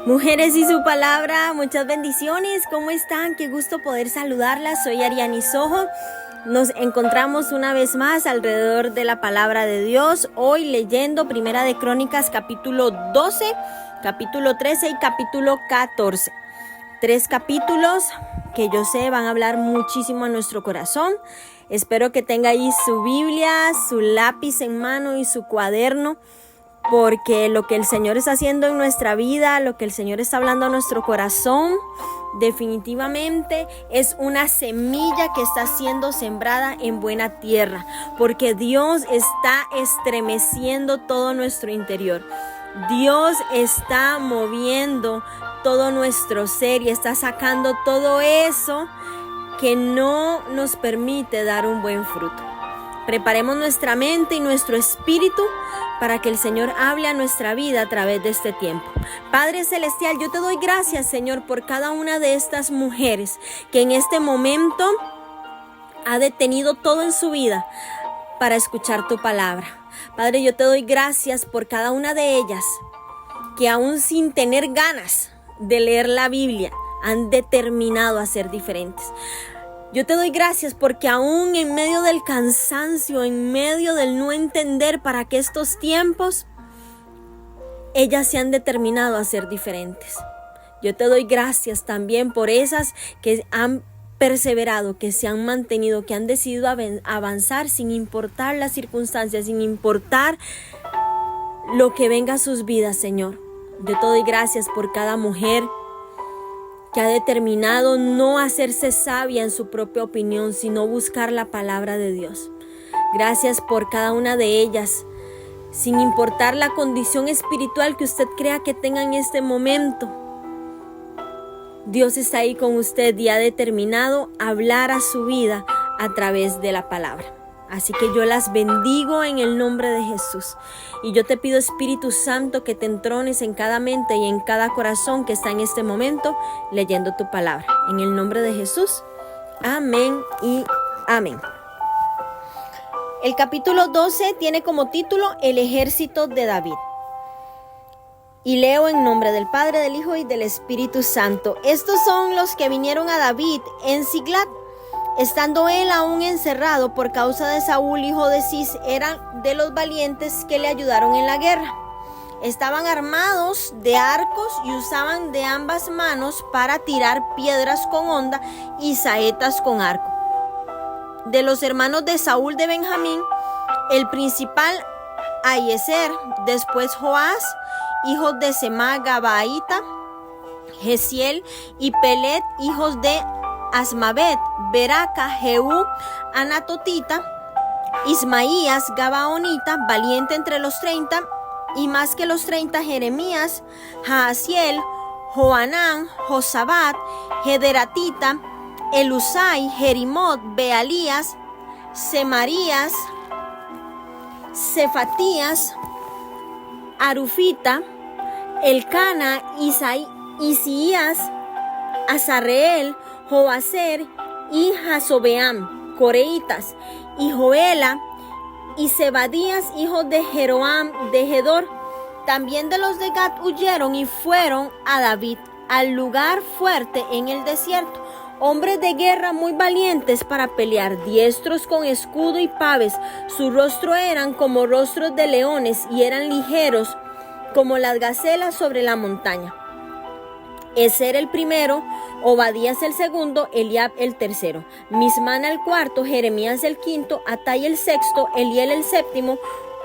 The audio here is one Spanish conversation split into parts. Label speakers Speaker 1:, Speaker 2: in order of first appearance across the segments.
Speaker 1: Mujeres y su palabra, muchas bendiciones. ¿Cómo están? Qué gusto poder saludarlas. Soy Ariani Sojo. Nos encontramos una vez más alrededor de la palabra de Dios. Hoy leyendo Primera de Crónicas, capítulo 12, capítulo 13 y capítulo 14. 3 capítulos que yo sé van a hablar muchísimo a nuestro corazón. Espero que tenga ahí su Biblia, su lápiz en mano y su cuaderno, porque lo que el Señor está haciendo en nuestra vida, lo que el Señor está hablando a nuestro corazón, definitivamente es una semilla que está siendo sembrada en buena tierra, porque Dios está estremeciendo todo nuestro interior. Dios está moviendo todo nuestro ser y está sacando todo eso que no nos permite dar un buen fruto. Preparemos nuestra mente y nuestro espíritu para que el Señor hable a nuestra vida a través de este tiempo. Padre Celestial, yo te doy gracias, Señor, por cada una de estas mujeres que en este momento ha detenido todo en su vida para escuchar tu palabra. Padre, yo te doy gracias por cada una de ellas que aún sin tener ganas de leer la Biblia han determinado a ser diferentes. Yo te doy gracias porque aún en medio del cansancio, en medio del no entender para qué estos tiempos, ellas se han determinado a ser diferentes. Yo te doy gracias también por esas que han perseverado, que se han mantenido, que han decidido avanzar sin importar las circunstancias, sin importar lo que venga a sus vidas, Señor. Yo te doy gracias por cada mujer que ha determinado no hacerse sabia en su propia opinión, sino buscar la palabra de Dios. Gracias por cada una de ellas, sin importar la condición espiritual que usted crea que tenga en este momento. Dios está ahí con usted y ha determinado hablar a su vida a través de la palabra. Así que yo las bendigo en el nombre de Jesús. Y yo te pido, Espíritu Santo, que te entrones en cada mente y en cada corazón que está en este momento leyendo tu palabra. En el nombre de Jesús. Amén y amén. El capítulo 12 tiene como título El ejército de David. Y leo en nombre del Padre, del Hijo y del Espíritu Santo. Estos son los que vinieron a David en Siglat, estando él aún encerrado por causa de Saúl, hijo de Cis. Eran de los valientes que le ayudaron en la guerra. Estaban armados de arcos y usaban de ambas manos para tirar piedras con honda y saetas con arco. De los hermanos de Saúl de Benjamín, el principal Ahiezer, después Joás, hijos de Semá Gabaita, Gesiel y Pelet, hijos de Asmavet, Beraca, Jehú, Anatotita, Ismaías, Gabaonita, valiente entre los 30, y más que los 30, Jeremías, Jaasiel, Joanán, Josabat, Gederatita, Elusai, Jerimot, Bealías, Semarías, Cefatías, Arufita, Elcana, Isías, Azarreel, Joaser y Jasobeam, coreitas, y Joela y Zebadías, hijos de Jeroam de Gedor. También de los de Gad huyeron y fueron a David, al lugar fuerte en el desierto, hombres de guerra muy valientes para pelear, diestros con escudo y paves. Su rostro eran como rostros de leones y eran ligeros como las gacelas sobre la montaña. Ezer el primero, Obadías el segundo, Eliab el tercero, Mismana el cuarto, Jeremías el quinto, Atai el sexto, Eliel el séptimo,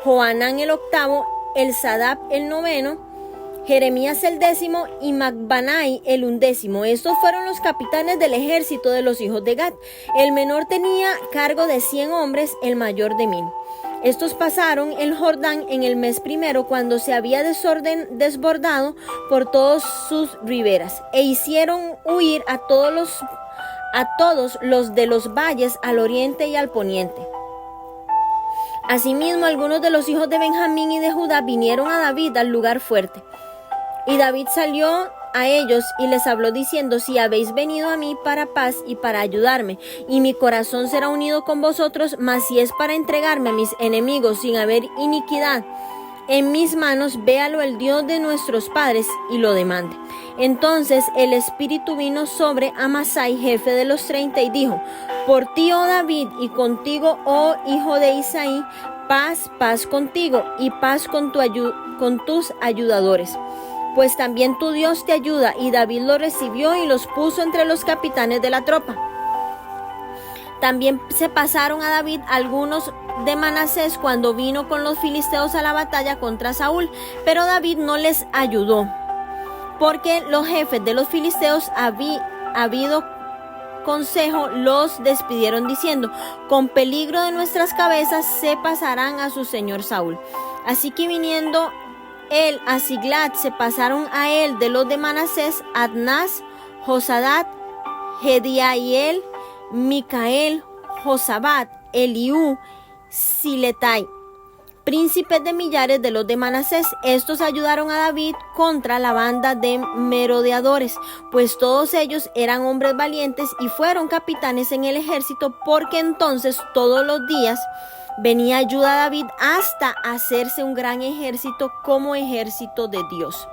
Speaker 1: Joanán el octavo, Elsadab el noveno, Jeremías el décimo y Macbanai el undécimo. Estos fueron los capitanes del ejército de los hijos de Gad. El menor tenía cargo de 100 hombres, el mayor de 1000. Estos pasaron el Jordán en el mes primero, cuando se había desbordado por todas sus riberas, e hicieron huir a todos los de los valles al oriente y al poniente. Asimismo, algunos de los hijos de Benjamín y de Judá vinieron a David al lugar fuerte. Y David salió a ellos y les habló diciendo: si habéis venido a mí para paz y para ayudarme, y mi corazón será unido con vosotros, mas si es para entregarme a mis enemigos sin haber iniquidad, en mis manos, véalo el Dios de nuestros padres y lo demande. Entonces el Espíritu vino sobre Amasai, jefe de los 30, y dijo: por ti, oh David, y contigo, oh hijo de Isaí, paz, paz contigo, y paz con tus ayudadores. Pues también tu Dios te ayuda. Y David lo recibió y los puso entre los capitanes de la tropa. También se pasaron a David algunos de Manasés cuando vino con los filisteos a la batalla contra Saúl, pero David no les ayudó, porque los jefes de los filisteos, habido consejo, los despidieron diciendo: con peligro de nuestras cabezas se pasarán a su señor Saúl. Así que viniendo él a Siglat, se pasaron a él de los de Manasés Adnás, Josadat, Jediael, Micael, Josabat, Eliú, Siletai, príncipes de millares de los de Manasés. Estos ayudaron a David contra la banda de merodeadores, pues todos ellos eran hombres valientes y fueron capitanes en el ejército, porque entonces todos los días venía ayuda a David hasta hacerse un gran ejército como ejército de Dios.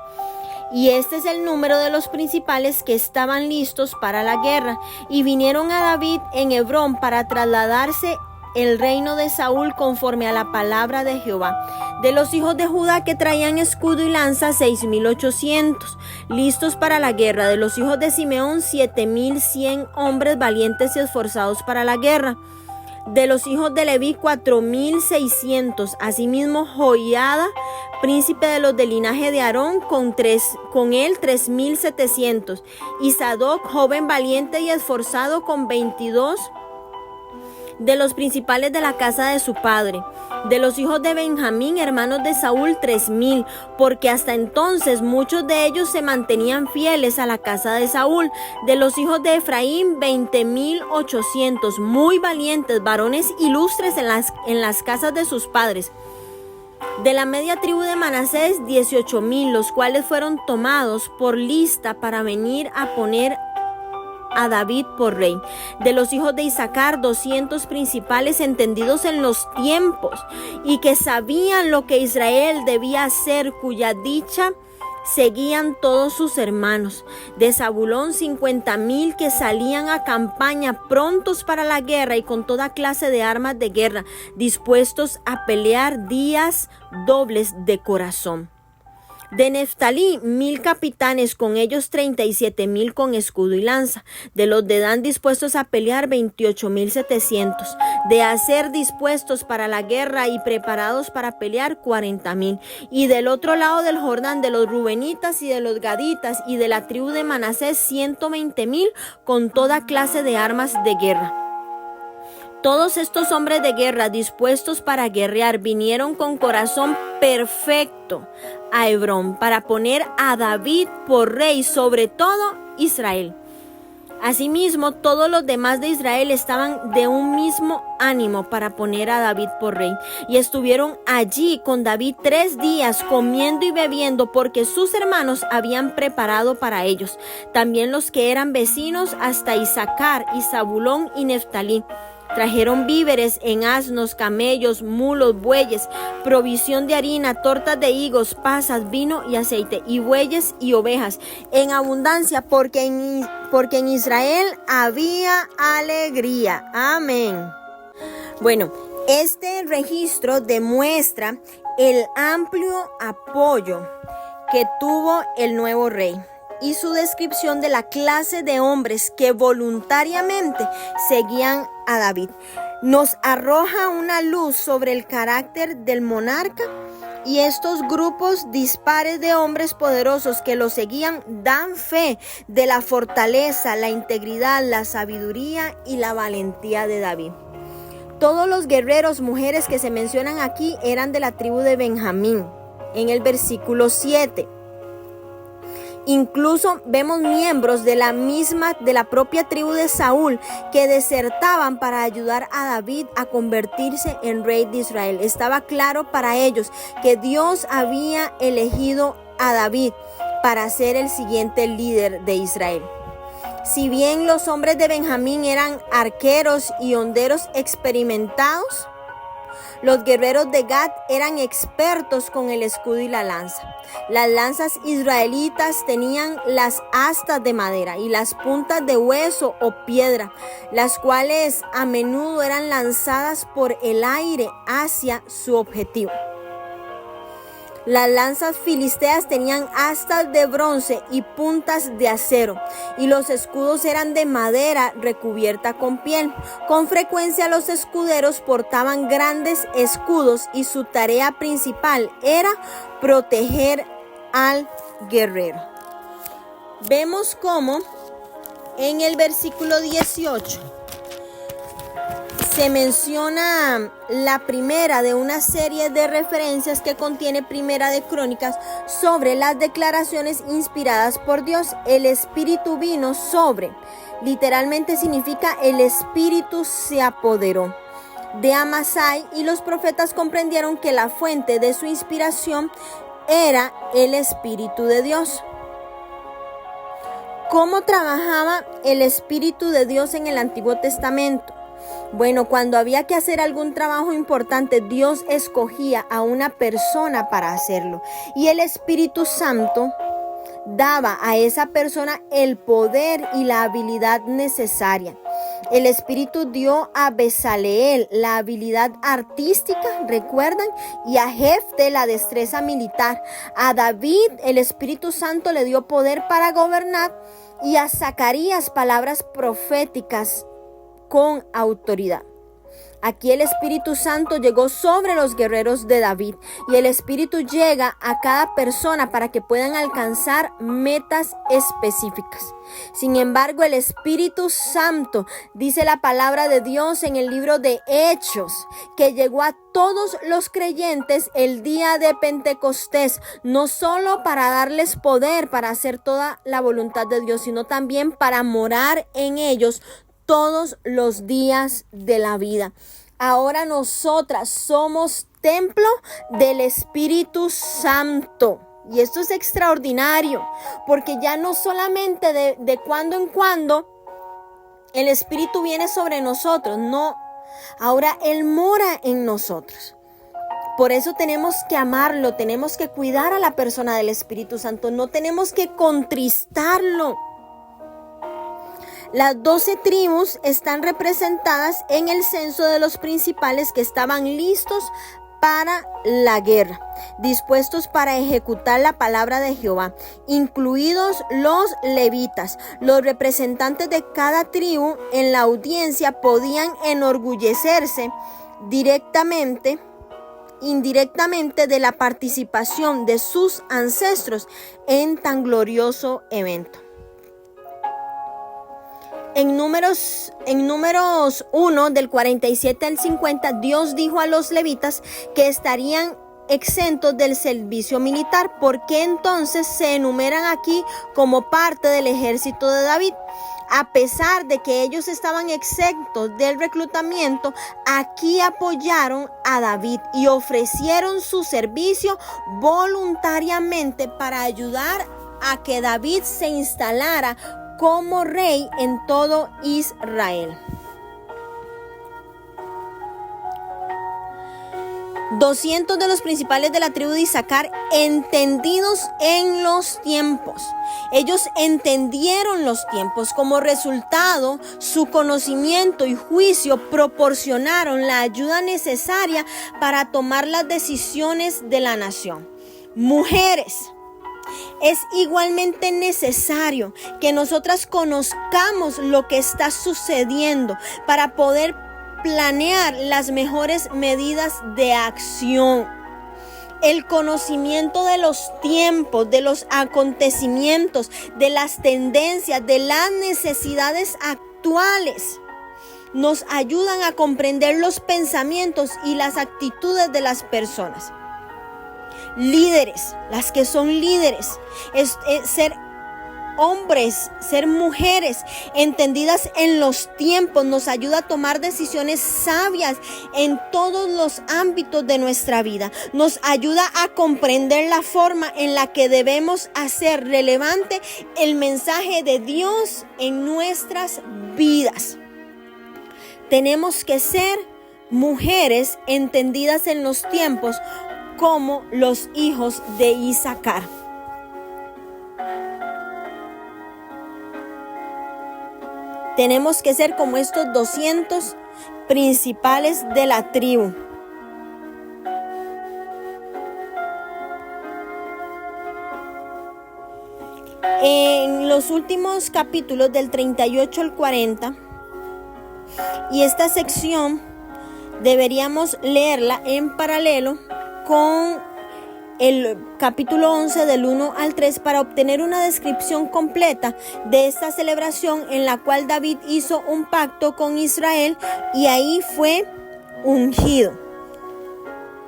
Speaker 1: Y este es el número de los principales que estaban listos para la guerra y vinieron a David en Hebrón para trasladarse el reino de Saúl conforme a la palabra de Jehová. De los hijos de Judá que traían escudo y lanza, 6,800 listos para la guerra. De los hijos de Simeón, 7,100 hombres valientes y esforzados para la guerra. De los hijos de Leví, 4,600. Asimismo, Joiada, príncipe de los del linaje de Aarón, con él 3,700. Y Sadoc, joven valiente y esforzado, con 22 de los principales de la casa de su padre. De los hijos de Benjamín, hermanos de Saúl, 3,000, porque hasta entonces muchos de ellos se mantenían fieles a la casa de Saúl. De los hijos de Efraín, 20,800, muy valientes, varones ilustres en las casas de sus padres. De la media tribu de Manasés, 18,000, los cuales fueron tomados por lista para venir a poner a David por rey. De los hijos de Isaacar, 200 principales entendidos en los tiempos y que sabían lo que Israel debía hacer, cuya dicha seguían todos sus hermanos. De Zabulón, 50,000 que salían a campaña, prontos para la guerra y con toda clase de armas de guerra, dispuestos a pelear días dobles de corazón. De Neftalí, 1,000 capitanes, con ellos 37,000 con escudo y lanza. De los de Dan, dispuestos a pelear, 28,700. De Aser, dispuestos para la guerra y preparados para pelear, 40,000. Y del otro lado del Jordán, de los rubenitas y de los gaditas y de la tribu de Manasés, 120,000 con toda clase de armas de guerra. Todos estos hombres de guerra dispuestos para guerrear vinieron con corazón perfecto a Hebrón para poner a David por rey sobre todo Israel. Asimismo, todos los demás de Israel estaban de un mismo ánimo para poner a David por rey, y estuvieron allí con David 3 días comiendo y bebiendo, porque sus hermanos habían preparado para ellos. También los que eran vecinos hasta Isaacar y Zabulón y Neftalí trajeron víveres en asnos, camellos, mulos, bueyes, provisión de harina, tortas de higos, pasas, vino y aceite, y bueyes y ovejas en abundancia, porque en Israel había alegría. Amén. Bueno, este registro demuestra el amplio apoyo que tuvo el nuevo rey y su descripción de la clase de hombres que voluntariamente seguían a David. Nos arroja una luz sobre el carácter del monarca, y estos grupos dispares de hombres poderosos que lo seguían dan fe de la fortaleza, la integridad, la sabiduría y la valentía de David. Todos los guerreros, mujeres que se mencionan aquí, eran de la tribu de Benjamín. En el versículo 7. Incluso vemos miembros de la propia tribu de Saúl que desertaban para ayudar a David a convertirse en rey de Israel. Estaba claro para ellos que Dios había elegido a David para ser el siguiente líder de Israel. Si bien los hombres de Benjamín eran arqueros y honderos experimentados, Los guerreros de Gad eran expertos con el escudo y la lanza. Las lanzas israelitas tenían las astas de madera y las puntas de hueso o piedra, las cuales a menudo eran lanzadas por el aire hacia su objetivo. Las lanzas filisteas tenían astas de bronce y puntas de acero, y los escudos eran de madera recubierta con piel. Con frecuencia los escuderos portaban grandes escudos y su tarea principal era proteger al guerrero. Vemos cómo en el versículo 18 se menciona la primera de una serie de referencias que contiene Primera de Crónicas sobre las declaraciones inspiradas por Dios. El Espíritu vino sobre, literalmente significa el Espíritu se apoderó de Amasai, y los profetas comprendieron que la fuente de su inspiración era el Espíritu de Dios. ¿Cómo trabajaba el Espíritu de Dios en el Antiguo Testamento? Bueno, cuando había que hacer algún trabajo importante, Dios escogía a una persona para hacerlo, y el Espíritu Santo daba a esa persona el poder y la habilidad necesaria. El Espíritu dio a Bezaleel la habilidad artística, ¿recuerdan? Y a Jefte la destreza militar. A David el Espíritu Santo le dio poder para gobernar, y a Zacarías palabras proféticas con autoridad. Aquí el Espíritu Santo llegó sobre los guerreros de David, y el Espíritu llega a cada persona para que puedan alcanzar metas específicas. Sin embargo, el Espíritu Santo, dice la palabra de Dios en el libro de Hechos, que llegó a todos los creyentes el día de Pentecostés, no solo para darles poder para hacer toda la voluntad de Dios, sino también para morar en ellos todos los días de la vida. Ahora nosotras somos templo del Espíritu Santo. Y esto es extraordinario, porque ya no solamente de cuando en cuando el Espíritu viene sobre nosotros, no. Ahora Él mora en nosotros. Por eso tenemos que amarlo, tenemos que cuidar a la persona del Espíritu Santo, no tenemos que contristarlo. Las 12 tribus están representadas en el censo de los principales que estaban listos para la guerra, dispuestos para ejecutar la palabra de Jehová, incluidos los levitas. Los representantes de cada tribu en la audiencia podían enorgullecerse indirectamente de la participación de sus ancestros en tan glorioso evento. En Números 1, del 47 al 50, Dios dijo a los levitas que estarían exentos del servicio militar. ¿Por qué entonces se enumeran aquí como parte del ejército de David? A pesar de que ellos estaban exentos del reclutamiento, aquí apoyaron a David y ofrecieron su servicio voluntariamente para ayudar a que David se instalara como rey en todo Israel. 200 de los principales de la tribu de Isaacar, entendidos en los tiempos. Ellos entendieron los tiempos. Como resultado, su conocimiento y juicio proporcionaron la ayuda necesaria para tomar las decisiones de la nación. Mujeres, es igualmente necesario que nosotras conozcamos lo que está sucediendo para poder planear las mejores medidas de acción. El conocimiento de los tiempos, de los acontecimientos, de las tendencias, de las necesidades actuales, nos ayudan a comprender los pensamientos y las actitudes de las personas. Líderes, las que son líderes, es ser hombres, ser mujeres entendidas en los tiempos, nos ayuda a tomar decisiones sabias en todos los ámbitos de nuestra vida. Nos ayuda a comprender la forma en la que debemos hacer relevante el mensaje de Dios en nuestras vidas. Tenemos que ser mujeres entendidas en los tiempos como los hijos de Isaacar. Tenemos que ser como estos 200 principales de la tribu. En los últimos capítulos del 38 al 40, y esta sección deberíamos leerla en paralelo con el capítulo 11 del 1 al 3 para obtener una descripción completa de esta celebración en la cual David hizo un pacto con Israel y ahí fue ungido.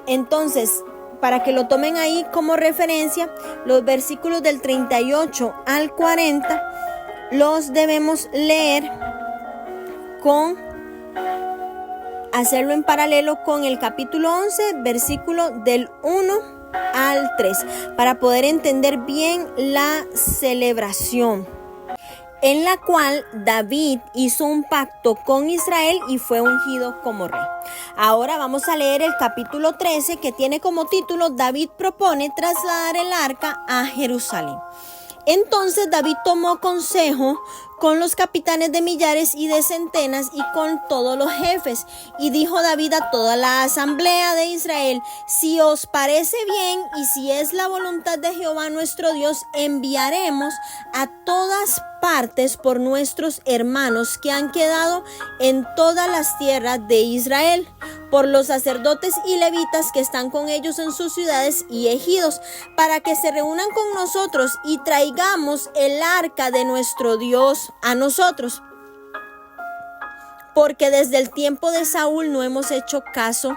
Speaker 1: Entonces, para que lo tomen ahí como referencia, los versículos del 38 al 40 los debemos leer hacerlo en paralelo con el capítulo 11, versículo del 1 al 3, para poder entender bien la celebración en la cual David hizo un pacto con Israel y fue ungido como rey. Ahora vamos a leer el capítulo 13, que tiene como título: David propone trasladar el arca a Jerusalén. Entonces David tomó consejo con los capitanes de millares y de centenas y con todos los jefes. Y dijo David a toda la asamblea de Israel: si os parece bien y si es la voluntad de Jehová nuestro Dios, enviaremos a todas partes por nuestros hermanos que han quedado en todas las tierras de Israel, por los sacerdotes y levitas que están con ellos en sus ciudades y ejidos, para que se reúnan con nosotros y traigamos el arca de nuestro Dios a nosotros. Porque desde el tiempo de Saúl no hemos hecho caso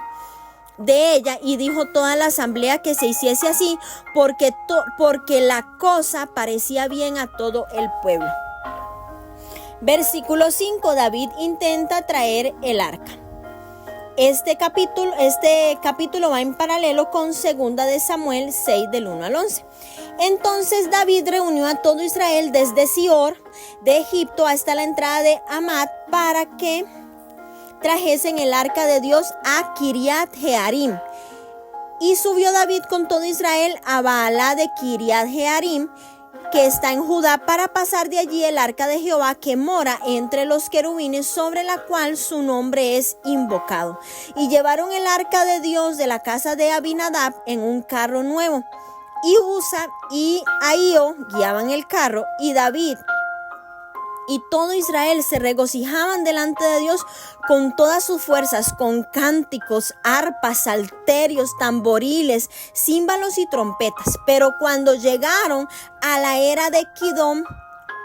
Speaker 1: de ella. Y dijo toda la asamblea que se hiciese así, porque la cosa parecía bien a todo el pueblo. Versículo 5. David intenta traer el arca. Este capítulo va en paralelo con 2 de Samuel 6 del 1 al 11. Entonces David reunió a todo Israel desde Sior de Egipto hasta la entrada de Hamat para que trajesen el arca de Dios a Kiriat Jearim. Y subió David con todo Israel a Baalá de Kiriat Jearim, que está en Judá, para pasar de allí el arca de Jehová que mora entre los querubines, sobre la cual su nombre es invocado. Y llevaron el arca de Dios de la casa de Abinadab en un carro nuevo. Y Usa y Ahío guiaban el carro, y David y todo Israel se regocijaban delante de Dios con todas sus fuerzas, con cánticos, arpas, salterios, tamboriles, címbalos y trompetas. Pero cuando llegaron a la era de Kidom,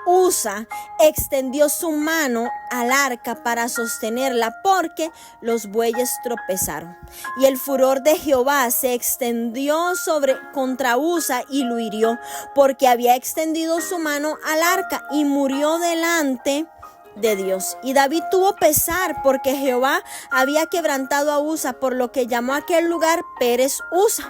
Speaker 1: Usa extendió su mano al arca para sostenerla, porque los bueyes tropezaron. Y el furor de Jehová se extendió contra Usa y lo hirió, porque había extendido su mano al arca, y murió delante de Dios. Y David tuvo pesar, porque Jehová había quebrantado a Usa, por lo que llamó a aquel lugar Pérez Usa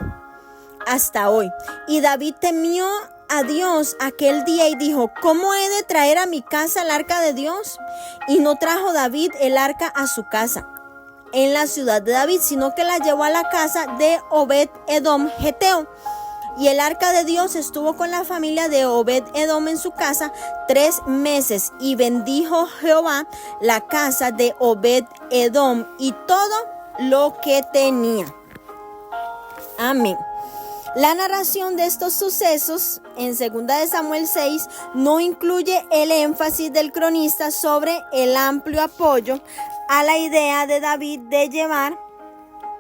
Speaker 1: hasta hoy. Y David temió a Dios aquel día y dijo: ¿cómo he de traer a mi casa el arca de Dios? Y no trajo David el arca a su casa en la ciudad de David, sino que la llevó a la casa de Obed-Edom Geteo. Y el arca de Dios estuvo con la familia de Obed-Edom en su casa 3 meses. Y bendijo Jehová la casa de Obed-Edom y todo lo que tenía. Amén. La narración de estos sucesos en 2 de Samuel 6 no incluye el énfasis del cronista sobre el amplio apoyo a la idea de David de llevar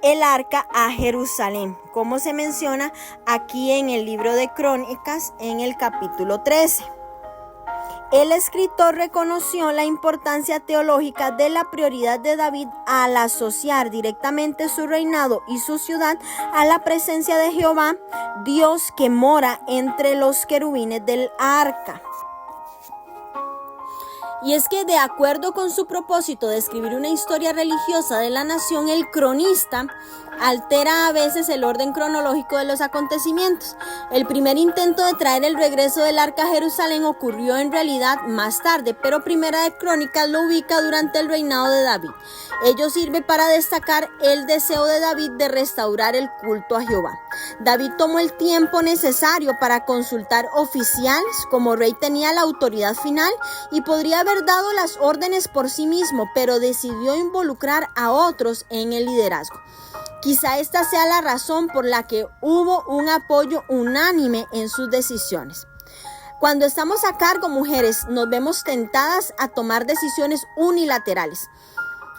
Speaker 1: el arca a Jerusalén, como se menciona aquí en el libro de Crónicas en el capítulo 13. El escritor reconoció la importancia teológica de la prioridad de David al asociar directamente su reinado y su ciudad a la presencia de Jehová, Dios que mora entre los querubines del arca. Y es que de acuerdo con su propósito de escribir una historia religiosa de la nación, el cronista altera a veces el orden cronológico de los acontecimientos. El primer intento de traer el regreso del arca a Jerusalén ocurrió en realidad más tarde, pero Primera de Crónicas lo ubica durante el reinado de David. Ello sirve para destacar el deseo de David de restaurar el culto a Jehová. David tomó el tiempo necesario para consultar oficiales. Como rey tenía la autoridad final y podría haber dado las órdenes por sí mismo, pero decidió involucrar a otros en el liderazgo. Quizá esta sea la razón por la que hubo un apoyo unánime en sus decisiones. Cuando estamos a cargo, mujeres, nos vemos tentadas a tomar decisiones unilaterales,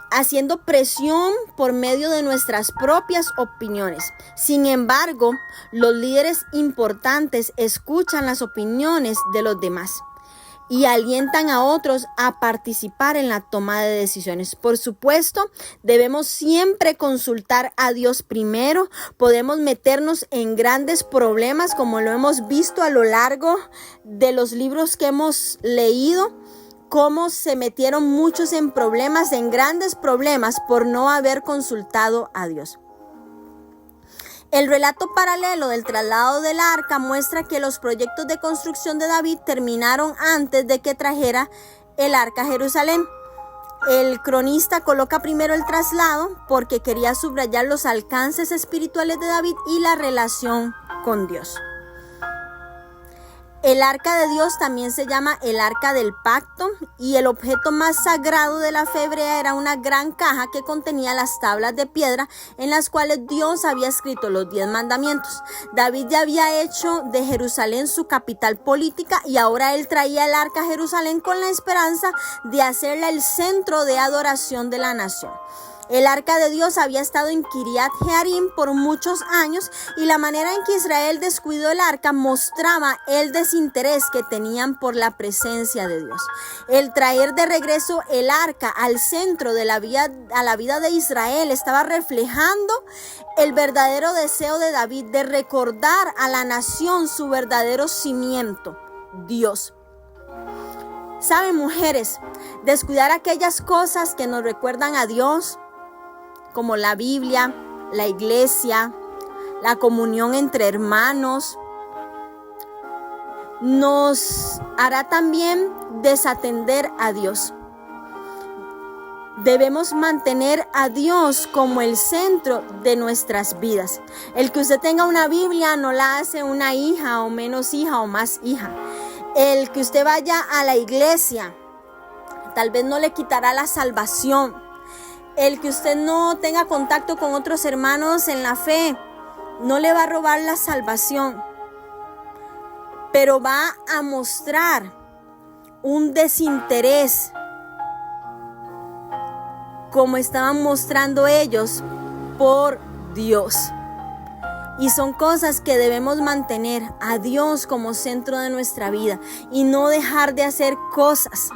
Speaker 1: haciendo presión por medio de nuestras propias opiniones. Sin embargo, los líderes importantes escuchan las opiniones de los demás y alientan a otros a participar en la toma de decisiones. Por supuesto, debemos siempre consultar a Dios primero. Podemos meternos en grandes problemas, como lo hemos visto a lo largo de los libros que hemos leído, cómo se metieron muchos en problemas, en grandes problemas, por no haber consultado a Dios. El relato paralelo del traslado del arca muestra que los proyectos de construcción de David terminaron antes de que trajera el arca a Jerusalén. El cronista coloca primero el traslado porque quería subrayar los alcances espirituales de David y la relación con Dios. El arca de Dios también se llama el arca del pacto, y el objeto más sagrado de la fe hebrea era una gran caja que contenía las tablas de piedra en las cuales Dios había escrito los 10 mandamientos. David ya había hecho de Jerusalén su capital política y ahora él traía el arca a Jerusalén con la esperanza de hacerla el centro de adoración de la nación. El arca de Dios había estado en Kiriat Jearim por muchos años, y la manera en que Israel descuidó el arca mostraba el desinterés que tenían por la presencia de Dios. El traer de regreso el arca al centro de la vida de Israel estaba reflejando el verdadero deseo de David de recordar a la nación su verdadero cimiento, Dios. ¿Saben, mujeres? Descuidar aquellas cosas que nos recuerdan a Dios, como la Biblia, la iglesia, la comunión entre hermanos, nos hará también desatender a Dios. Debemos mantener a Dios como el centro de nuestras vidas. El que usted tenga una Biblia no la hace una hija o menos hija o más hija. El que usted vaya a la iglesia tal vez no le quitará la salvación. El que usted no tenga contacto con otros hermanos en la fe no le va a robar la salvación, pero va a mostrar un desinterés, como estaban mostrando ellos, por Dios. Y son cosas que debemos mantener a Dios como centro de nuestra vida y no dejar de hacer cosas.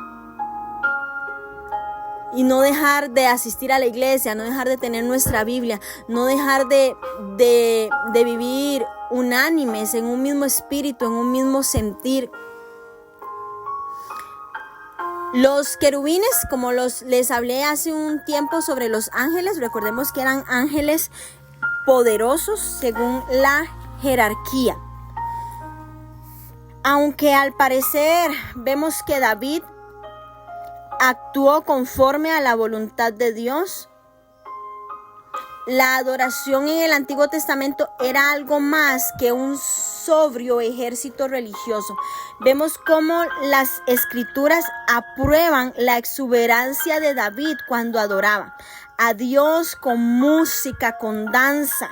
Speaker 1: Y no dejar de asistir a la iglesia, no dejar de tener nuestra Biblia, no dejar de vivir unánimes en un mismo espíritu, en un mismo sentir. Los querubines, como les hablé hace un tiempo sobre los ángeles, recordemos que eran ángeles poderosos según la jerarquía. Aunque al parecer vemos que David actuó conforme a la voluntad de Dios, la adoración en el Antiguo Testamento era algo más que un sobrio ejército religioso. Vemos cómo las escrituras aprueban la exuberancia de David cuando adoraba a Dios con música, con danza.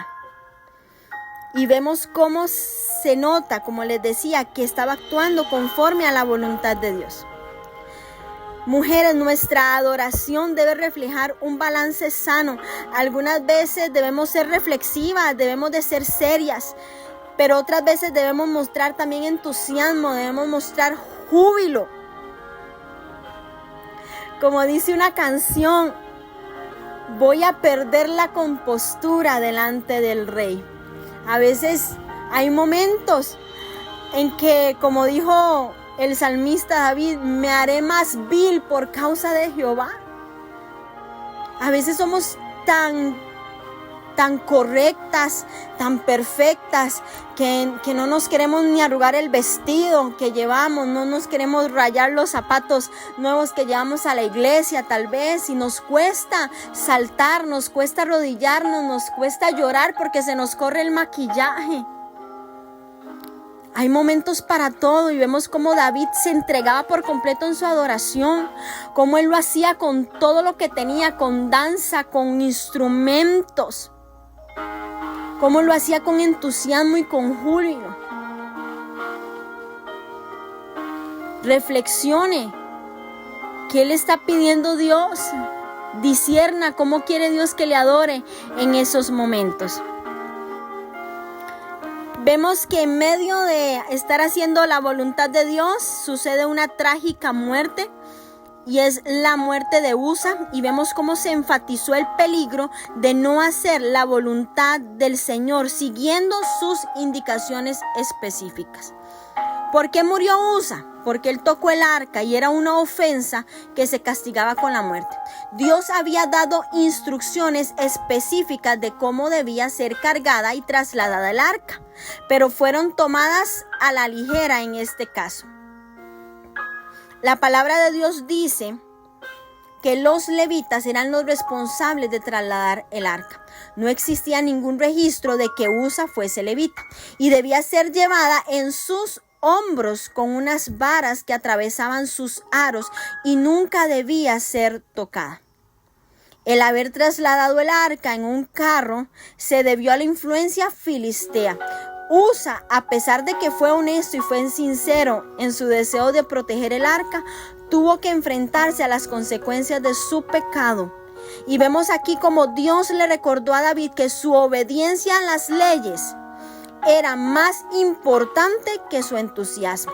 Speaker 1: Y vemos cómo se nota, como les decía, que estaba actuando conforme a la voluntad de Dios. Mujeres, nuestra adoración debe reflejar un balance sano. Algunas veces debemos ser reflexivas, debemos de ser serias, pero otras veces debemos mostrar también entusiasmo, debemos mostrar júbilo. Como dice una canción, voy a perder la compostura delante del Rey. A veces hay momentos en que, como dijo el salmista David, me haré más vil por causa de Jehová. A veces somos tan correctas, tan perfectas, que no nos queremos ni arrugar el vestido que llevamos, no nos queremos rayar los zapatos nuevos que llevamos a la iglesia tal vez, y nos cuesta saltar, nos cuesta arrodillarnos, nos cuesta llorar porque se nos corre el maquillaje. Hay momentos para todo, y vemos cómo David se entregaba por completo en su adoración, cómo él lo hacía con todo lo que tenía, con danza, con instrumentos, cómo lo hacía con entusiasmo y con júbilo. Reflexione, ¿qué le está pidiendo Dios? Discierna cómo quiere Dios que le adore en esos momentos. Vemos que en medio de estar haciendo la voluntad de Dios sucede una trágica muerte, y es la muerte de Usa, y vemos cómo se enfatizó el peligro de no hacer la voluntad del Señor siguiendo sus indicaciones específicas. ¿Por qué murió Usa? Porque él tocó el arca y era una ofensa que se castigaba con la muerte. Dios había dado instrucciones específicas de cómo debía ser cargada y trasladada el arca, pero fueron tomadas a la ligera en este caso. La palabra de Dios dice que los levitas eran los responsables de trasladar el arca. No existía ningún registro de que Usa fuese levita, y debía ser llevada en sus hombros con unas varas que atravesaban sus aros, y nunca debía ser tocada. El haber trasladado el arca en un carro se debió a la influencia filistea. Usa, a pesar de que fue honesto y fue sincero en su deseo de proteger el arca, tuvo que enfrentarse a las consecuencias de su pecado. Y vemos aquí como Dios le recordó a David que su obediencia a las leyes era más importante que su entusiasmo.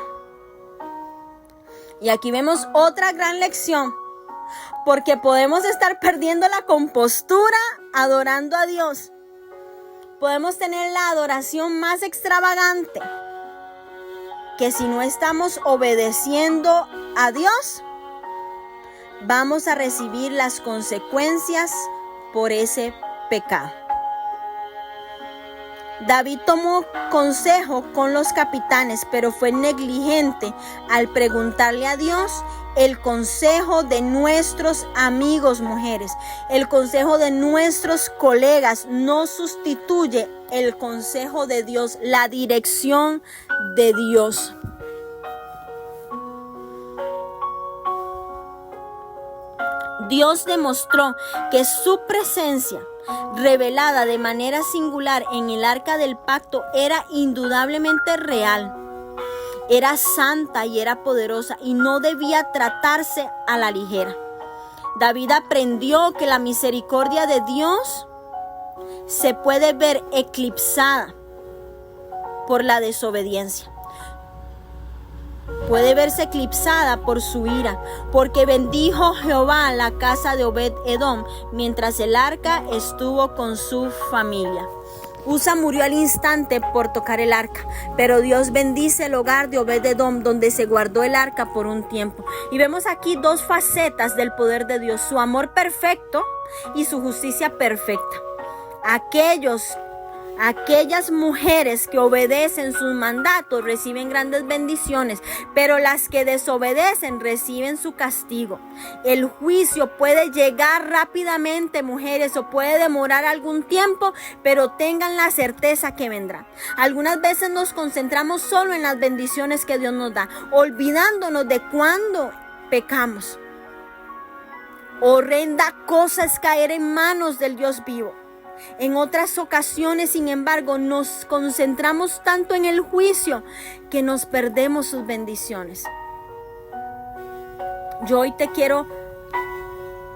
Speaker 1: Y aquí vemos otra gran lección, porque podemos estar perdiendo la compostura adorando a Dios. Podemos tener la adoración más extravagante, que si no estamos obedeciendo a Dios, vamos a recibir las consecuencias por ese pecado. David tomó consejo con los capitanes, pero fue negligente al preguntarle a Dios el consejo de nuestros amigos mujeres. El consejo de nuestros colegas no sustituye el consejo de Dios, la dirección de Dios. Dios demostró que su presencia, revelada de manera singular en el arca del pacto, era indudablemente real. Era santa y era poderosa, y no debía tratarse a la ligera. David aprendió que la misericordia de Dios se puede ver eclipsada por la desobediencia. Puede verse eclipsada por su ira, porque bendijo Jehová la casa de Obed-Edom mientras el arca estuvo con su familia. Usa murió al instante por tocar el arca, pero Dios bendice el hogar de Obed-Edom, donde se guardó el arca por un tiempo. Y vemos aquí dos facetas del poder de Dios: su amor perfecto y su justicia perfecta. Aquellas mujeres que obedecen sus mandatos reciben grandes bendiciones, pero las que desobedecen reciben su castigo. El juicio puede llegar rápidamente, mujeres, o puede demorar algún tiempo, pero tengan la certeza que vendrá. Algunas veces nos concentramos solo en las bendiciones que Dios nos da, olvidándonos de cuando pecamos. Horrenda cosa es caer en manos del Dios vivo. En otras ocasiones, sin embargo, nos concentramos tanto en el juicio que nos perdemos sus bendiciones. Yo hoy te quiero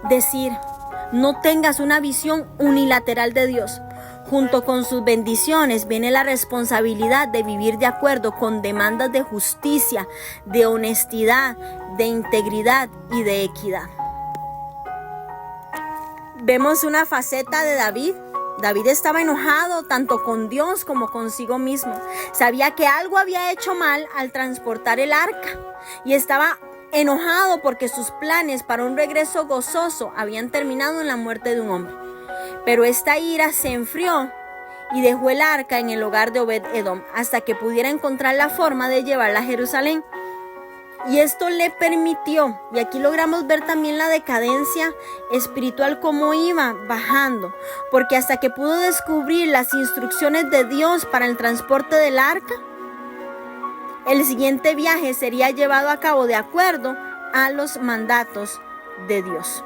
Speaker 1: decir, no tengas una visión unilateral de Dios. Junto con sus bendiciones viene la responsabilidad de vivir de acuerdo con demandas de justicia, de honestidad, de integridad y de equidad. Vemos una faceta de David David estaba enojado tanto con Dios como consigo mismo. Sabía que algo había hecho mal al transportar el arca y estaba enojado porque sus planes para un regreso gozoso habían terminado en la muerte de un hombre. Pero esta ira se enfrió y dejó el arca en el hogar de Obed-Edom hasta que pudiera encontrar la forma de llevarla a Jerusalén. Y esto le permitió, y aquí logramos ver también la decadencia espiritual cómo iba bajando, porque hasta que pudo descubrir las instrucciones de Dios para el transporte del arca, el siguiente viaje sería llevado a cabo de acuerdo a los mandatos de Dios.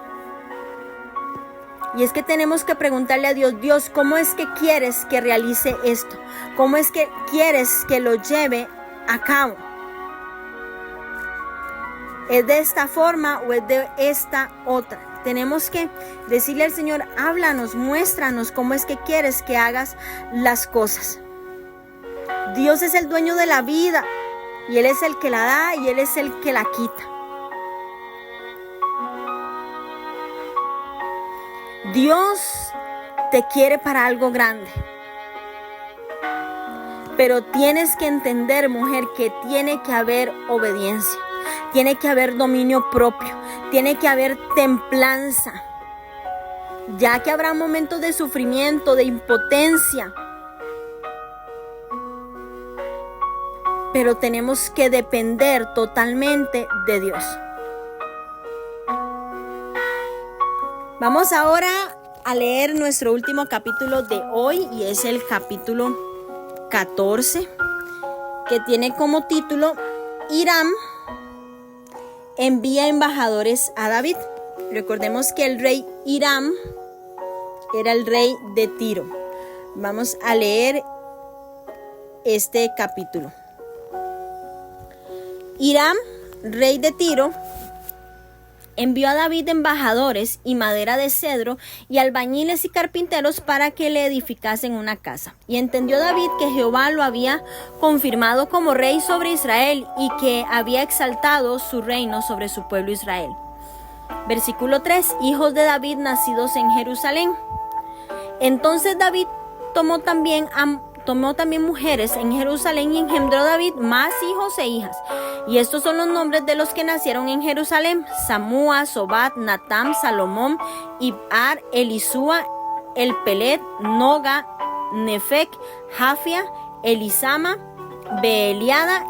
Speaker 1: Y es que tenemos que preguntarle a Dios, Dios, ¿cómo es que quieres que realice esto? ¿Cómo es que quieres que lo lleve a cabo? ¿Es de esta forma o es de esta otra? Tenemos que decirle al Señor, háblanos, muéstranos cómo es que quieres que hagas las cosas. Dios es el dueño de la vida y Él es el que la da y Él es el que la quita. Dios te quiere para algo grande. Pero tienes que entender, mujer, que tiene que haber obediencia. Tiene que haber dominio propio, tiene que haber templanza, ya que habrá momentos de sufrimiento, de impotencia, pero tenemos que depender totalmente de Dios. Vamos ahora a leer nuestro último capítulo de hoy y es el capítulo 14, que tiene como título Hiram envía embajadores a David. Recordemos que el rey Hiram era el rey de Tiro. Vamos a leer este capítulo. Hiram, rey de Tiro, envió a David embajadores y madera de cedro y albañiles y carpinteros para que le edificasen una casa. Y entendió David que Jehová lo había confirmado como rey sobre Israel y que había exaltado su reino sobre su pueblo Israel. Versículo 3. Hijos de David nacidos en Jerusalén. Entonces David tomó también mujeres en Jerusalén y engendró David más hijos e hijas. Y estos son los nombres de los que nacieron en Jerusalén: Samúa, Sobat, Natam, Salomón, Ibhar, Elisúa, Elpelet, Noga, Nefec, Jafia, Elisama, Beeliada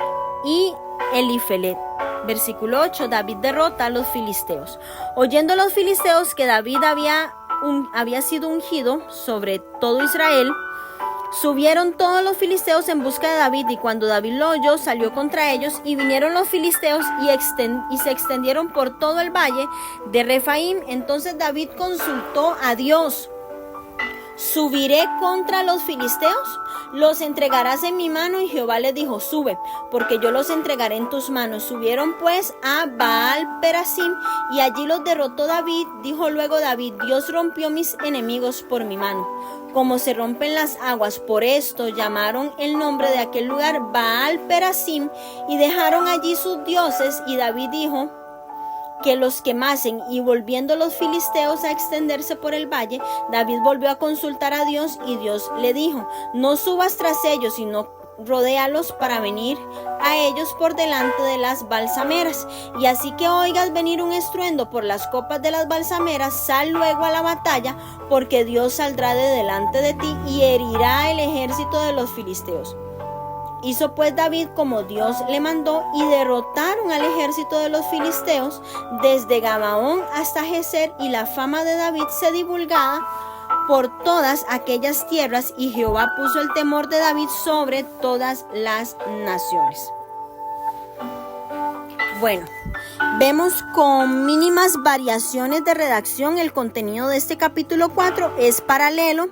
Speaker 1: y Elifelet. Versículo 8. David derrota a los filisteos. Oyendo los filisteos que David había sido ungido sobre todo Israel, subieron todos los filisteos en busca de David, y cuando David lo oyó, salió contra ellos, y vinieron los filisteos y se extendieron por todo el valle de Refaim. Entonces David consultó a Dios: ¿subiré contra los filisteos? ¿Los entregarás en mi mano? Y Jehová le dijo: sube, porque yo los entregaré en tus manos. Subieron pues a Baal Perasim, y allí los derrotó David. Dijo luego David: Dios rompió mis enemigos por mi mano, como se rompen las aguas. Por esto llamaron el nombre de aquel lugar Baal Perasim, y dejaron allí sus dioses. Y David dijo que los quemasen. Y volviendo los filisteos a extenderse por el valle, David volvió a consultar a Dios, y Dios le dijo: no subas tras ellos, sino rodéalos para venir a ellos por delante de las balsameras. Y así que oigas venir un estruendo por las copas de las balsameras, sal luego a la batalla, porque Dios saldrá de delante de ti y herirá el ejército de los filisteos. Hizo pues David como Dios le mandó, y derrotaron al ejército de los filisteos desde Gabaón hasta Geser, y la fama de David se divulgaba por todas aquellas tierras, y Jehová puso el temor de David sobre todas las naciones. Bueno, vemos con mínimas variaciones de redacción el contenido de este capítulo 4 es paralelo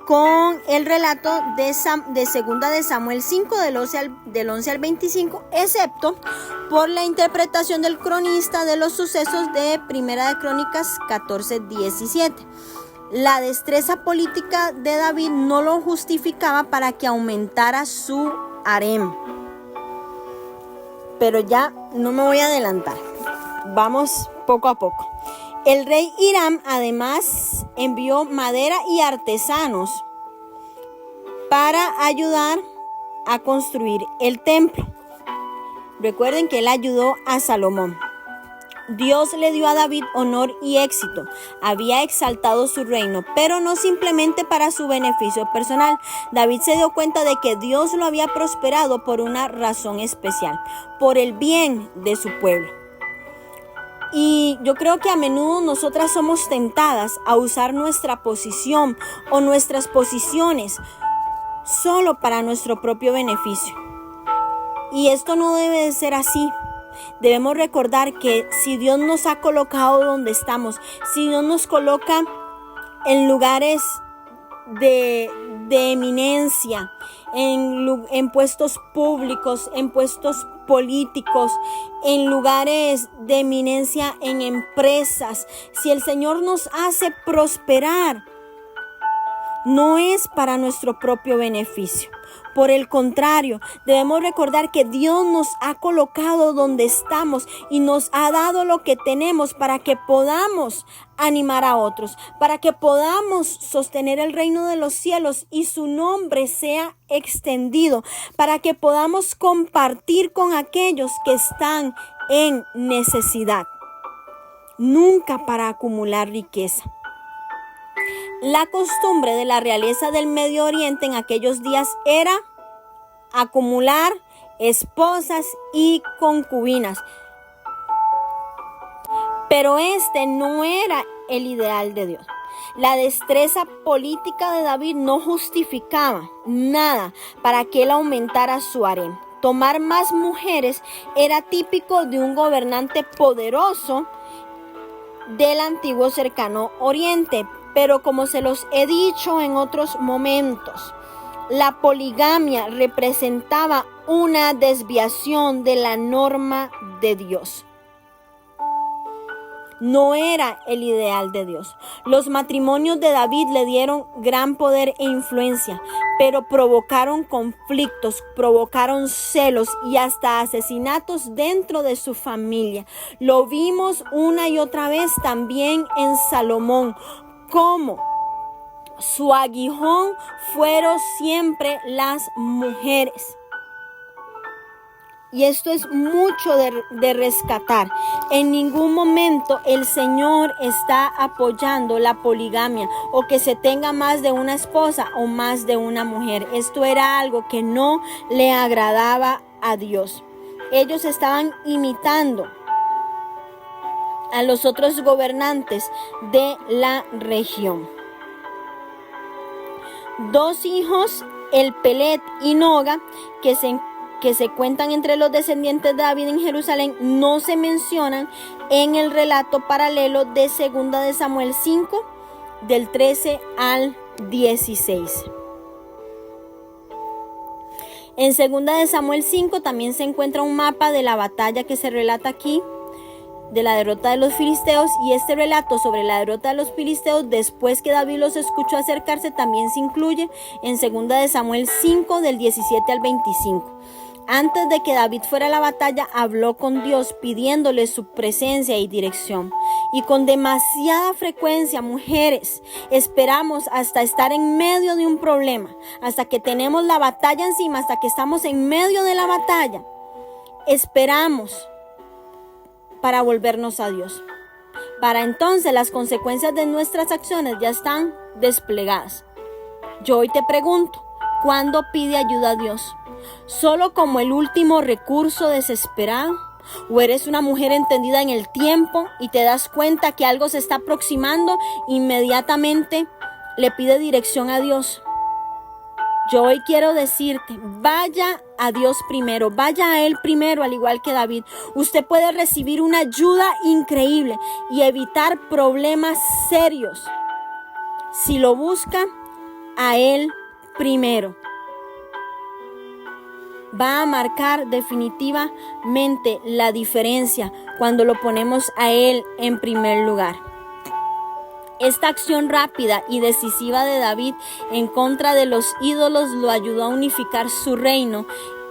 Speaker 1: con el relato de segunda de Samuel 5 del 11 al 25, excepto por la interpretación del cronista de los sucesos de Primera de Crónicas 14:17. La destreza política de David no lo justificaba para que aumentara su harem. Pero ya no me voy a adelantar. Vamos poco a poco. El rey Hiram además envió madera y artesanos para ayudar a construir el templo. Recuerden que él ayudó a Salomón. Dios le dio a David honor y éxito. Había exaltado su reino, pero no simplemente para su beneficio personal. David se dio cuenta de que Dios lo había prosperado por una razón especial, por el bien de su pueblo. Y yo creo que a menudo nosotras somos tentadas a usar nuestra posición o nuestras posiciones solo para nuestro propio beneficio. Y esto no debe de ser así. Debemos recordar que si Dios nos ha colocado donde estamos, si Dios nos coloca en lugares de eminencia, en puestos públicos, en puestos políticos, en lugares de eminencia en empresas, si el Señor nos hace prosperar, no es para nuestro propio beneficio. Por el contrario, debemos recordar que Dios nos ha colocado donde estamos y nos ha dado lo que tenemos para que podamos animar a otros, para que podamos sostener el reino de los cielos y su nombre sea extendido, para que podamos compartir con aquellos que están en necesidad, nunca para acumular riqueza. La costumbre de la realeza del Medio Oriente en aquellos días era acumular esposas y concubinas. Pero este no era el ideal de Dios. La destreza política de David no justificaba nada para que él aumentara su harem. Tomar más mujeres era típico de un gobernante poderoso del antiguo cercano Oriente. Pero como se los he dicho en otros momentos, la poligamia representaba una desviación de la norma de Dios. No era el ideal de Dios. Los matrimonios de David le dieron gran poder e influencia, pero provocaron conflictos, provocaron celos y hasta asesinatos dentro de su familia. Lo vimos una y otra vez también en Salomón, como su aguijón fueron siempre las mujeres. Y esto es mucho de rescatar. En ningún momento el Señor está apoyando la poligamia o que se tenga más de una esposa o más de una mujer. Esto era algo que no le agradaba a Dios. Ellos estaban imitando a los otros gobernantes de la región. Dos hijos, el Pelet y Noga, que se cuentan entre los descendientes de David en Jerusalén, no se mencionan en el relato paralelo de 2 de Samuel 5, del 13 al 16. En 2 de Samuel 5 también se encuentra un mapa de la batalla que se relata aquí, de la derrota de los filisteos, y este relato sobre la derrota de los filisteos después que David los escuchó acercarse también se incluye en 2 de Samuel 5 del 17 al 25. Antes de que David fuera a la batalla, habló con Dios pidiéndole su presencia y dirección. Y con demasiada frecuencia, mujeres, esperamos hasta estar en medio de un problema, hasta que tenemos la batalla encima, hasta que estamos en medio de la batalla. Esperamos para volvernos a Dios. Para entonces las consecuencias de nuestras acciones ya están desplegadas. Yo hoy te pregunto, ¿cuándo pide ayuda a Dios? ¿Solo como el último recurso desesperado? ¿O eres una mujer entendida en el tiempo y te das cuenta que algo se está aproximando, inmediatamente le pide dirección a Dios? Yo hoy quiero decirte, vaya a Dios primero, vaya a Él primero, al igual que David. Usted puede recibir una ayuda increíble y evitar problemas serios si lo busca a Él primero. Va a marcar definitivamente la diferencia cuando lo ponemos a Él en primer lugar. Esta acción rápida y decisiva de David en contra de los ídolos lo ayudó a unificar su reino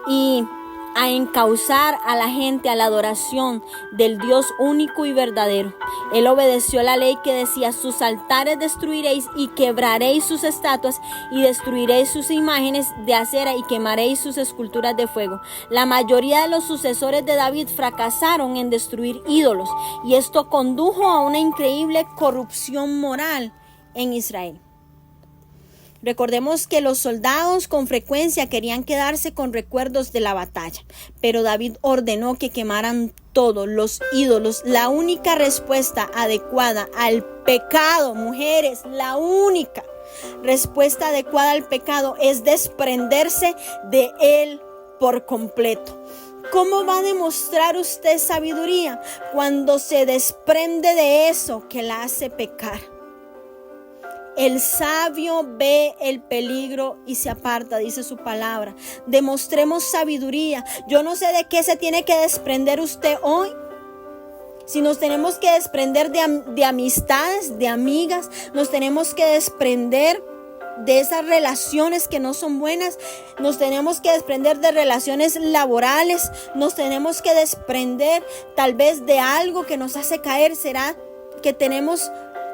Speaker 1: y a encauzar a la gente a la adoración del Dios único y verdadero. Él obedeció la ley que decía: sus altares destruiréis y quebraréis sus estatuas y destruiréis sus imágenes de acera y quemaréis sus esculturas de fuego. La mayoría de los sucesores de David fracasaron en destruir ídolos, y esto condujo a una increíble corrupción moral en Israel. Recordemos que los soldados con frecuencia querían quedarse con recuerdos de la batalla, pero David ordenó que quemaran todos los ídolos. La única respuesta adecuada al pecado, mujeres, la única respuesta adecuada al pecado es desprenderse de él por completo. ¿Cómo va a demostrar usted sabiduría? Cuando se desprende de eso que la hace pecar. El sabio ve el peligro y se aparta, dice su palabra. Demostremos sabiduría. Yo no sé de qué se tiene que desprender usted hoy. Si nos tenemos que desprender de amistades, de amigas, nos tenemos que desprender de esas relaciones que no son buenas, nos tenemos que desprender de relaciones laborales, nos tenemos que desprender tal vez de algo que nos hace caer. ¿Será que tenemos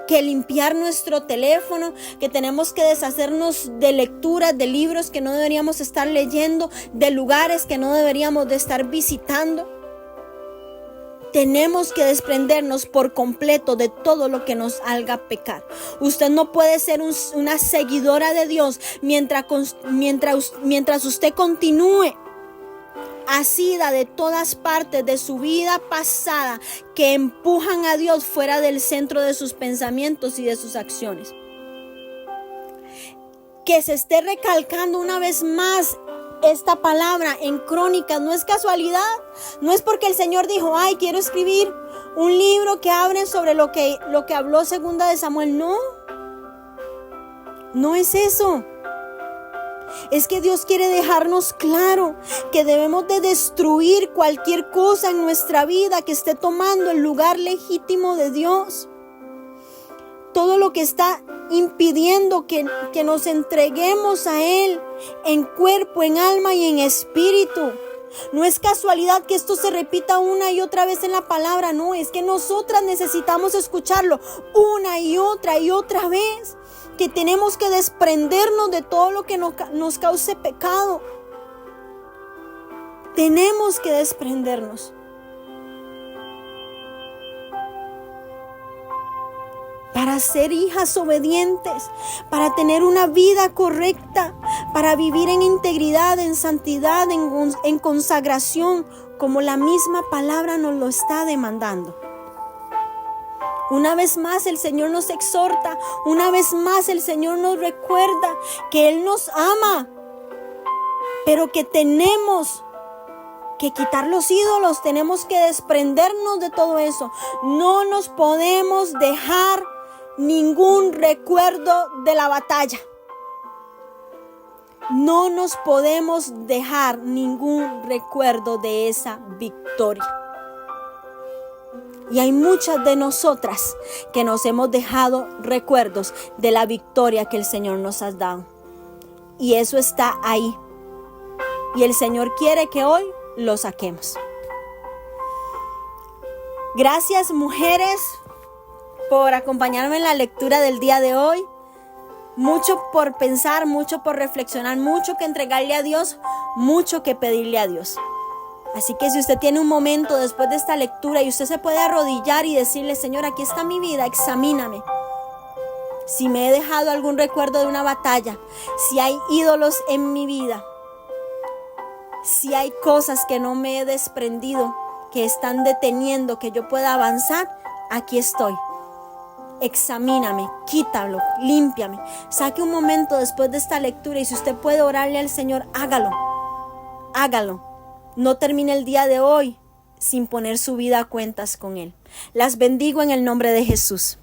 Speaker 1: que limpiar nuestro teléfono, que tenemos que deshacernos de lecturas, de libros que no deberíamos estar leyendo, de lugares que no deberíamos de estar visitando? Tenemos que desprendernos por completo de todo lo que nos haga pecar. Usted no puede ser una seguidora de Dios mientras usted continúe asida de todas partes de su vida pasada que empujan a Dios fuera del centro de sus pensamientos y de sus acciones. Que se esté recalcando una vez más esta palabra en Crónicas no es casualidad, no es porque el Señor dijo: ay, quiero escribir un libro que hable sobre lo que habló segunda de Samuel. No es eso. Es que Dios quiere dejarnos claro que debemos de destruir cualquier cosa en nuestra vida que esté tomando el lugar legítimo de Dios. Todo lo que está impidiendo que nos entreguemos a Él en cuerpo, en alma y en espíritu. No es casualidad que esto se repita una y otra vez en la palabra. No, es que nosotras necesitamos escucharlo una y otra vez. Que tenemos que desprendernos de todo lo que nos cause pecado. Tenemos que desprendernos. Para ser hijas obedientes, para tener una vida correcta, para vivir en integridad, en santidad, en consagración, como la misma palabra nos lo está demandando. Una vez más el Señor nos exhorta, una vez más el Señor nos recuerda que Él nos ama, pero que tenemos que quitar los ídolos, tenemos que desprendernos de todo eso. No nos podemos dejar ningún recuerdo de la batalla. No nos podemos dejar ningún recuerdo de esa victoria. Y hay muchas de nosotras que nos hemos dejado recuerdos de la victoria que el Señor nos ha dado. Y eso está ahí. Y el Señor quiere que hoy lo saquemos. Gracias, mujeres, por acompañarme en la lectura del día de hoy. Mucho por pensar, mucho por reflexionar, mucho que entregarle a Dios, mucho que pedirle a Dios. Así que si usted tiene un momento después de esta lectura y usted se puede arrodillar y decirle: Señor, aquí está mi vida, examíname. Si me he dejado algún recuerdo de una batalla, si hay ídolos en mi vida, si hay cosas que no me he desprendido, que están deteniendo que yo pueda avanzar, aquí estoy. Examíname, quítalo, límpiame. Saque un momento después de esta lectura y si usted puede orarle al Señor, hágalo. Hágalo. No termine el día de hoy sin poner su vida a cuentas con Él. Las bendigo en el nombre de Jesús.